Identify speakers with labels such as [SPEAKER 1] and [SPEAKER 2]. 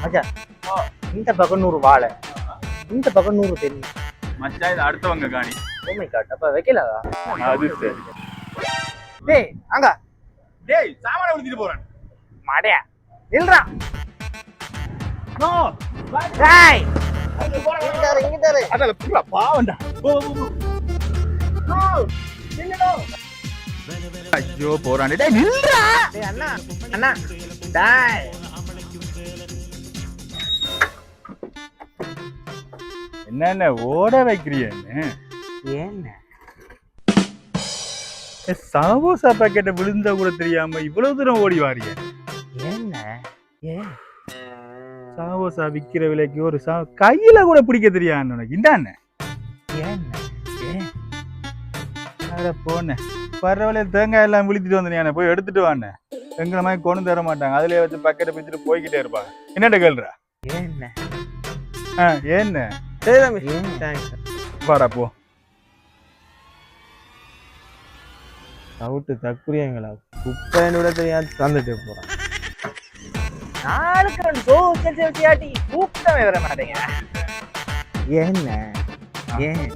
[SPEAKER 1] மச்சான் இந்த பக்கம் 100 வாழை, இந்த பக்கம் 100 தென்னை.
[SPEAKER 2] மச்சான் இது அடுத்தவங்க காணி.
[SPEAKER 1] ஓ மை காட், அப்ப வைக்கலவா?
[SPEAKER 2] அது சரி.
[SPEAKER 1] டேய் அங்க
[SPEAKER 2] டேய் சாமான எடுத்துட்டு போறேன்.
[SPEAKER 1] மாடையா நில்றா.
[SPEAKER 2] நோ.
[SPEAKER 1] டேய்
[SPEAKER 2] இங்க தர. அதல புறா பாவண்டா. போ. நோ. நில்லுடா. ஐயோ போறானே. டேய் நில்றா.
[SPEAKER 1] டேய் அண்ணா அண்ணா டேய்.
[SPEAKER 2] என்னென்ன ஓட வைக்கிறீன்னு?
[SPEAKER 1] என்ன
[SPEAKER 2] சமோசா பாக்கெட்ட விழுந்தா கூட தெரியாம இவ்வளவு தூரம் ஓடி வாரிய?
[SPEAKER 1] என்ன ஏன்
[SPEAKER 2] சமோசா விக்கிற விலைக்கு ஒரு கையில கூட பிடிக்க தெரியாது உனக்கு. இந்தாண்ணே
[SPEAKER 1] என்ன ஏன்
[SPEAKER 2] அட போன பரவாயில்ல, தேங்காய் எல்லாம் விழிச்சிட்டு வந்தேன், போய் எடுத்துட்டு வாண்ணே. எங்களை மாதிரி கொண்டு தர மாட்டாங்க, அதுலயே வச்சு பக்கெட்டை பிடிச்சிட்டு போய்கிட்டே இருப்பாங்க. என்னட்ட கேள்றா?
[SPEAKER 1] என்ன
[SPEAKER 2] என்ன
[SPEAKER 1] சரி தம்பி, தேங்க்ஸ்.
[SPEAKER 2] வாடா போ.
[SPEAKER 1] சவுட்டு தக்குரியங்களா குப்பைன்னு தெரியாது தந்துட்டு போறான். நாளுக்கு 2 தோசை வச்சு ஆட்டி கூப்பிட்டவே வர மாட்டேங்க. என்ன ஏன்